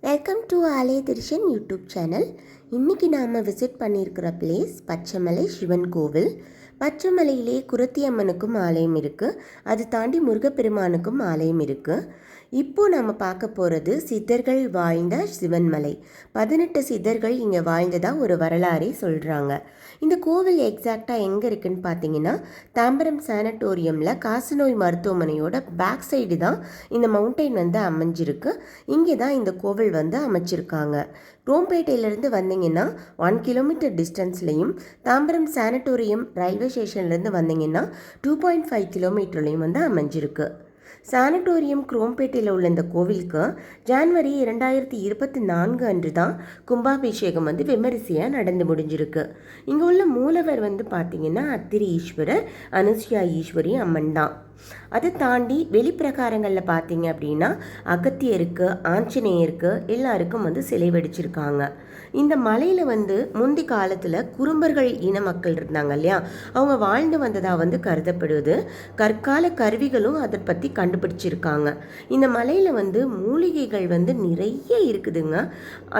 Welcome to ஆலய திருஷன் YouTube channel. இன்றைக்கி நாம் விசிட் பண்ணியிருக்கிற பிளேஸ் பச்சைமலை சிவன் கோவில். பச்சைமலையிலே குரத்தியம்மனுக்கும் ஆலயம் இருக்குது, அது தாண்டி முருகப்பெருமானுக்கும் ஆலயம் இருக்குது. இப்போது நம்ம பார்க்க போகிறது சித்தர்கள் வாழ்ந்த சிவன்மலை. 18 சித்தர்கள் இங்கே வாழ்ந்ததாக ஒரு வரலாறே சொல்கிறாங்க. இந்த கோவில் எக்ஸாக்டாக எங்கே இருக்குதுன்னு பார்த்தீங்கன்னா, தாம்பரம் சானட்டோரியமில் காசநோய் மருத்துவமனையோட பேக் சைடு தான் இந்த மவுண்டைன் அமைஞ்சிருக்கு. இங்கே தான் இந்த கோவில் அமைச்சிருக்காங்க. குரோம்பேட்டையிலேருந்து வந்தீங்கன்னா 1 கிலோமீட்டர் டிஸ்டன்ஸ்லையும், தாம்பரம் சானட்டோரியம் ரயில்வே ஸ்டேஷன்லேருந்து வந்தீங்கன்னா 2.5 கிலோமீட்டர்லையும் அமைஞ்சிருக்கு. சானட்டோரியம் குரோம்பேட்டையில் உள்ள இந்த கோவிலுக்கு ஜான்வரி 2024 அன்று தான் கும்பாபிஷேகம் விமரிசையாக நடந்து முடிஞ்சிருக்கு. இங்கே உள்ள மூலவர் பார்த்தீங்கன்னா அத்திரி ஈஸ்வரர், அனுசுயா ஈஸ்வரி அம்மன் தான். அதை தாண்டி வெளிப்பிரகாரங்களில் பார்த்தீங்க அப்படின்னா அகத்தியருக்கு, ஆஞ்சநேயருக்கு எல்லாருக்கும் சிலை வடிச்சிருக்காங்க. இந்த மலையில் முந்தி காலத்தில் குறும்பர்கள் இன மக்கள் இருந்தாங்க இல்லையா, அவங்க வாழ்ந்து வந்ததாக கருதப்படுவது. கற்கால கருவிகளும் அதை பற்றி கண்டுபிடிச்சிருக்காங்க. இந்த மலையில் மூலிகைகள் நிறைய இருக்குதுங்க.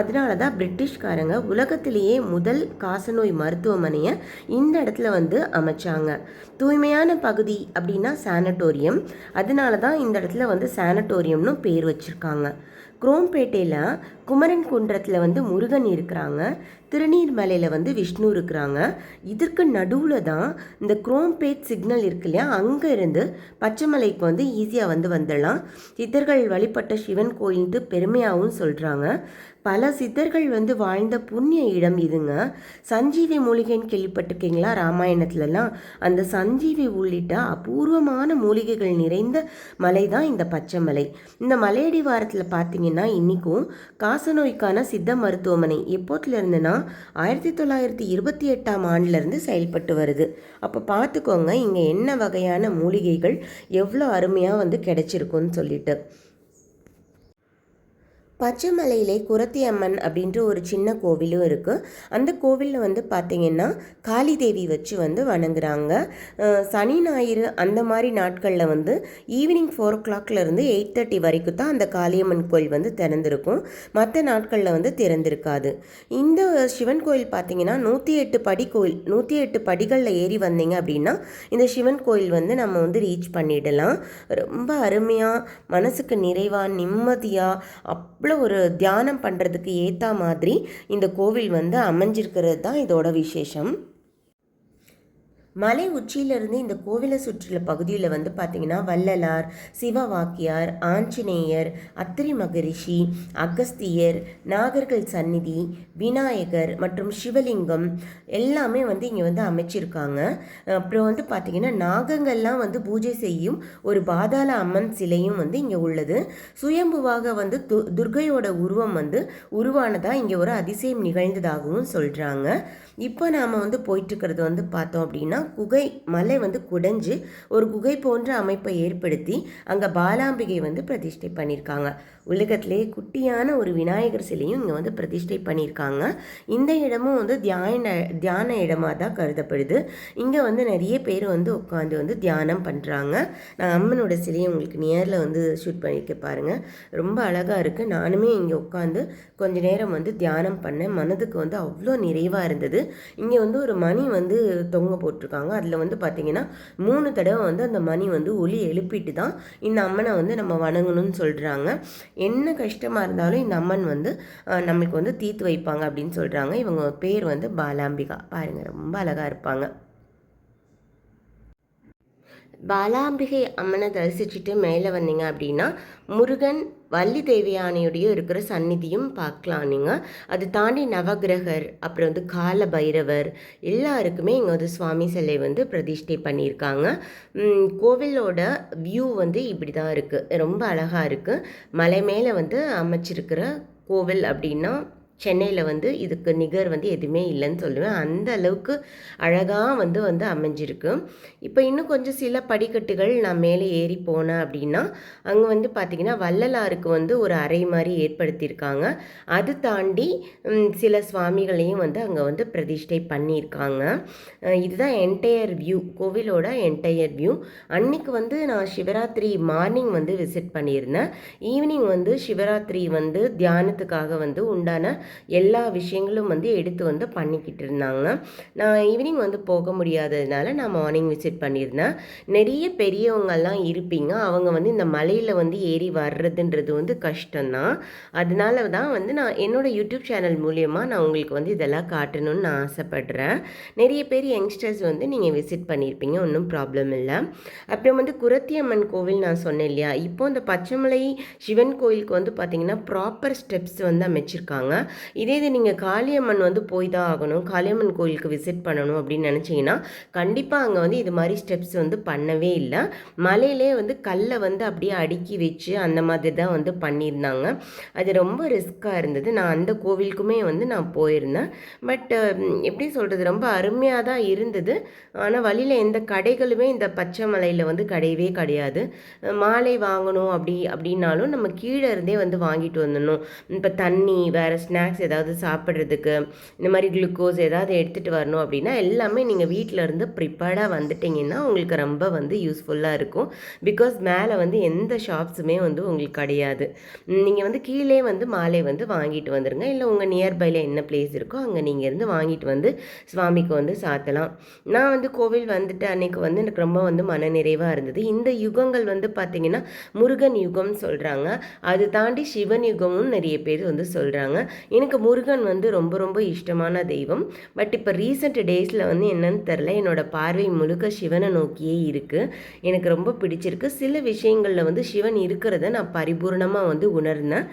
அதனால தான் பிரிட்டிஷ்காரங்க உலகத்திலேயே முதல் காசநோய் மருத்துவமனையை இந்த இடத்துல அமைச்சாங்க. தூய்மையான பகுதி அப்படின்னா சானட்டோரியம், அதனால தான் இந்த இடத்துல சானட்டோரியம்னு பேர் வச்சுருக்காங்க. குரோம்பேட்டையில் குமரன் குன்றத்தில் முருகன் இருக்கிறாங்க, திருநீர்மலையில் விஷ்ணு இருக்கிறாங்க. இதற்கு நடுவில் தான் இந்த குரோம்பேட் சிக்னல் இருக்கு இல்லையா, அங்கே இருந்து பச்சைமலைக்கு ஈஸியாக வந்துடலாம். சித்தர்கள் வழிபட்ட சிவன் கோயில்ட்டு பெருமையாகவும் சொல்கிறாங்க. பல சித்தர்கள் வாழ்ந்த புண்ணிய இடம் இதுங்க. சஞ்சீவி மூலிகைன்னு கேள்விப்பட்டிருக்கீங்களா? ராமாயணத்துலலாம் அந்த சஞ்சீவி உள்ளிட்ட அபூர்வமான மூலிகைகள் நிறைந்த மலை தான் இந்த பச்சைமலை. இந்த மலையடிவாரத்தில் பார்த்தீங்கன்னா இன்றைக்கும் காசநோய்க்கான சித்த மருத்துவமனை எப்போத்துல இருந்துன்னா 1928ஆம் ஆண்டிலிருந்து செயல்பட்டு வருது. அப்போ பார்த்துக்கோங்க இங்கே என்ன வகையான மூலிகைகள் எவ்வளோ அருமையாக கிடைச்சிருக்குன்னு சொல்லிட்டு. பச்சைமலையிலே குரத்தியம்மன் அப்படின்ற ஒரு சின்ன கோவிலும் இருக்குது. அந்த கோவிலில் பார்த்தீங்கன்னா காளி தேவி வச்சு வணங்குறாங்க. சனி ஞாயிறு அந்த மாதிரி நாட்களில் ஈவினிங் 4 o'clockலேருந்து 8:30 வரைக்கும் தான் அந்த காளியம்மன் கோயில் திறந்திருக்கும். மற்ற நாட்களில் திறந்திருக்காது. இந்த சிவன் கோயில் பார்த்தீங்கன்னா 108 படி கோயில். 108 படிகளில் ஏறி வந்தீங்க அப்படின்னா இந்த சிவன் கோயில் நம்ம ரீச் பண்ணிடலாம். ரொம்ப அருமையாக, மனசுக்கு நிறைவாக, நிம்மதியாக, அவ்வளோ ஒரு தியானம் பண்ணுறதுக்கு ஏற்ற மாதிரி இந்த கோவில் அமைஞ்சிருக்கிறது தான் இதோட விசேஷம். மலை உச்சியிலிருந்து இந்த கோவிலை சுற்றியுள்ள பகுதியில் பார்த்தீங்கன்னா வள்ளலார், சிவவாக்கியார், ஆஞ்சநேயர், அத்திரி மகரிஷி, அகஸ்தியர், நாகர்கள் சந்நிதி, விநாயகர் மற்றும் சிவலிங்கம் எல்லாமே இங்கே அமைச்சிருக்காங்க. அப்புறம் பார்த்தீங்கன்னா நாகங்கள்லாம் பூஜை செய்யும் ஒரு பாதாள அம்மன் சிலையும் இங்கே உள்ளது. சுயம்புவாக துர்கையோட உருவம் உருவானதாக இங்கே ஒரு அதிசயம் நிகழ்ந்ததாகவும் சொல்கிறாங்க. இப்போ நாம் போயிட்டுருக்கிறது பார்த்தோம் அப்படின்னா குகை மலை குடைஞ்சு ஒரு குகை போன்ற அமைப்பை ஏற்படுத்தி அங்கே பாலாம்பிகை பிரதிஷ்டை பண்ணியிருக்காங்க. உலகத்திலே குட்டியான ஒரு விநாயகர் சிலையும் இங்கே பிரதிஷ்டை பண்ணியிருக்காங்க. இந்த இடமும் தியான இடமாக தான் கருதப்படுது. இங்கே நிறைய பேர் உட்காந்து தியானம் பண்ணுறாங்க. நான் அம்மனோட சிலையை உங்களுக்கு நேரில் ஷூட் பண்ணியிருக்க பாருங்கள், ரொம்ப அழகாக இருக்குது. நானுமே இங்கே உட்காந்து கொஞ்ச நேரம் தியானம் பண்ணேன். மனதுக்கு அவ்வளோ நிறைவாக இருந்தது. இங்கே ஒரு மணி தொங்க போட்டிருக்காங்க. அதில் பார்த்தீங்கன்னா 3 தடவை அந்த மணி ஒலி எழுப்பிட்டு தான் இந்த அம்மனை நம்ம வணங்கணும்னு சொல்கிறாங்க. என்ன கஷ்டமாக இருந்தாலும் இந்த அம்மன் நம்மளுக்கு தீர்த்து வைப்பாங்க அப்படின்னு சொல்கிறாங்க. இவங்க பேர் பாலாம்பிகா. பாருங்கள், ரொம்ப அழகாக இருப்பாங்க. பாலாம்பிகை அம்மனை தரிசிச்சுட்டு மேலே வந்தீங்க அப்படின்னா முருகன், வள்ளி தேவியானையுடைய இருக்கிற சந்நிதியும் பார்க்கலாம் நீங்கள். அது தாண்டி நவகிரகர், அப்புறம் கால பைரவர் எல்லாருக்குமே இங்கே சுவாமி சிலை பிரதிஷ்டை பண்ணியிருக்காங்க. கோவிலோட வியூ இப்படி தான் இருக்குது, ரொம்ப அழகாக இருக்குது. மலை மேலே அமைச்சிருக்கிற கோவில் அப்படின்னா சென்னையில் வந்து இதுக்கு நிகர் வந்து எதுவுமே இல்லைன்னு சொல்லுவேன். அந்த அளவுக்கு அழகாக வந்து வந்து அமைஞ்சிருக்கு. இப்போ இன்னும் கொஞ்சம் சில படிக்கட்டுகள் நான் மேலே ஏறி போனேன் அப்படின்னா, அங்கே வந்து பார்த்திங்கன்னா வள்ளலாருக்கு வந்து ஒரு அறை மாதிரி ஏற்படுத்தியிருக்காங்க. அது தாண்டி சில சுவாமிகளையும் வந்து அங்கே வந்து பிரதிஷ்டை பண்ணியிருக்காங்க. இதுதான் என்டையர் வியூ, கோவிலோட என்டையர் வியூ. அன்னைக்கு வந்து நான் சிவராத்திரி மார்னிங் வந்து விசிட் பண்ணியிருந்தேன். ஈவினிங் வந்து சிவராத்திரி வந்து தியானத்துக்காக வந்து உண்டான எல்லா விஷயங்களும் வந்து எடுத்து வந்து பண்ணிக்கிட்டு இருந்தாங்க. நான் ஈவினிங் வந்து போக முடியாததுனால நான் மார்னிங் விசிட் பண்ணியிருந்தேன். நிறைய பெரியவங்கெல்லாம் இருப்பீங்க. அவங்க வந்து இந்த மலையில் வந்து ஏறி வர்றதுன்றது வந்து கஷ்டம்தான். அதனால தான் வந்து நான் என்னோடய யூடியூப் சேனல் மூலியமாக நான் உங்களுக்கு வந்து இதெல்லாம் காட்டணும்னு நான் ஆசைப்படுறேன். நிறைய பேர் யங்ஸ்டர்ஸ் வந்து நீங்கள் விசிட் பண்ணியிருப்பீங்க, ஒன்றும் ப்ராப்ளம் இல்லை. அப்புறம் வந்து குரத்தியம்மன் கோவில் நான் சொன்னேன் இல்லையா, இப்போ இந்த பச்சைமலை சிவன் கோயிலுக்கு வந்து பார்த்திங்கன்னா ப்ராப்பர் ஸ்டெப்ஸ் வந்து அமைச்சிருக்காங்க. இதே இது நீங்கள் காளியம்மன் வந்து போய் தான் ஆகணும், காளியம்மன் கோயிலுக்கு விசிட் பண்ணணும் அப்படின்னு நினச்சிங்கன்னா கண்டிப்பாக அங்கே வந்து இது மாதிரி ஸ்டெப்ஸ் வந்து பண்ணவே இல்லை. மலையிலே வந்து கல்லை வந்து அப்படியே அடுக்கி வச்சு அந்த மாதிரி தான் வந்து பண்ணியிருந்தாங்க. அது ரொம்ப ரிஸ்க்காக இருந்தது. நான் அந்த கோவிலுக்குமே வந்து நான் போயிருந்தேன். பட் எப்படி சொல்கிறது, ரொம்ப அருமையாக தான் இருந்தது. ஆனால் வழியில் எந்த கடைகளுமே இந்த பச்சை மலையில் வந்து கிடையவே கிடையாது. மாலை வாங்கணும் அப்படின்னாலும் நம்ம கீழே இருந்தே வந்து வாங்கிட்டு வந்துடணும். இப்போ தண்ணி, வேறு ஸ்நாக்ஸ் ஏதாவது சாப்பிட்றதுக்கு, இந்த மாதிரி குளுக்கோஸ் ஏதாவது எடுத்துகிட்டு வரணும் அப்படின்னா எல்லாமே நீங்கள் வீட்டில் இருந்து ப்ரிப்பேர்டாக வந்துட்டிங்கன்னா உங்களுக்கு ரொம்ப வந்து யூஸ்ஃபுல்லாக இருக்கும். பிகாஸ் மேலே வந்து எந்த ஷாப்ஸுமே வந்து உங்களுக்கு கிடையாது. நீங்கள் வந்து கீழே வந்து மாலை வந்து வாங்கிட்டு வந்துடுங்க. இல்லை உங்கள் நியர்பையில் என்ன பிளேஸ் இருக்கோ அங்கே நீங்கள் இருந்து வாங்கிட்டு வந்து சுவாமிக்கு வந்து சாத்தலாம். நான் வந்து கோவில் வந்துட்டு அன்றைக்கி வந்து எனக்கு ரொம்ப வந்து மனநிறைவாக இருந்தது. இந்த யுகங்கள் வந்து பார்த்திங்கன்னா முருகன் யுகம்னு சொல்கிறாங்க. அது தாண்டி சிவன் யுகமும் நிறைய பேர் வந்து சொல்கிறாங்க. எனக்கு முருகன் வந்து ரொம்ப ரொம்ப இஷ்டமான தெய்வம். பட் இப்போ ரீசெண்ட் டேஸில் வந்து என்னன்னு தெரில, என்னோடய பார்வை முழுக்க சிவனை நோக்கியே இருக்குது. எனக்கு ரொம்ப பிடிச்சிருக்கு. சில விஷயங்களில் வந்து சிவன் இருக்கிறத நான் பரிபூர்ணமாக வந்து உணர்ந்தேன்.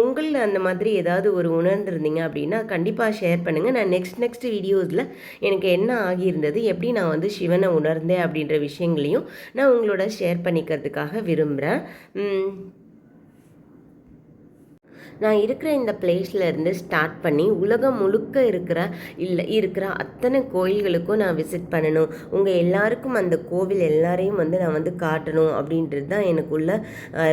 உங்களில் அந்த மாதிரி ஏதாவது ஒரு உணர்ந்திருந்தீங்க அப்படின்னா கண்டிப்பாக ஷேர் பண்ணுங்கள். நான் நெக்ஸ்ட் வீடியோஸில் எனக்கு என்ன ஆகியிருந்தது, எப்படி நான் வந்து சிவனை உணர்ந்தேன் அப்படின்ற விஷயங்களையும் நான் உங்களோட ஷேர் பண்ணிக்கிறதுக்காக விரும்புகிறேன். நான் இருக்கிற இந்த பிளேஸ்லேருந்து ஸ்டார்ட் பண்ணி உலகம் முழுக்க இருக்கிற அத்தனை கோயில்களுக்கும் நான் விசிட் பண்ணணும். உங்கள் எல்லாருக்கும் அந்த கோவில் எல்லாரையும் வந்து நான் வந்து காட்டணும் அப்படின்றது தான் எனக்குள்ள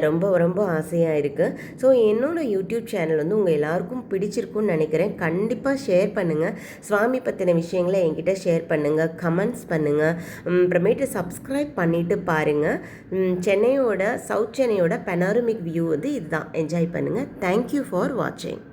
ரொம்ப ரொம்ப ஆசையாக இருக்குது. ஸோ என்னோடய யூடியூப் சேனல் வந்து உங்கள் எல்லாருக்கும் பிடிச்சிருக்குன்னு நினைக்கிறேன். கண்டிப்பாக ஷேர் பண்ணுங்கள். சுவாமி பற்றின விஷயங்களை என்கிட்ட ஷேர் பண்ணுங்கள், கமெண்ட்ஸ் பண்ணுங்கள். அப்புறமேட்டு சப்ஸ்கிரைப் பண்ணிவிட்டு பாருங்கள். சவுத் சென்னையோட பெனாரமிக் வியூ வந்து இதுதான். என்ஜாய் பண்ணுங்கள். Thank you for watching.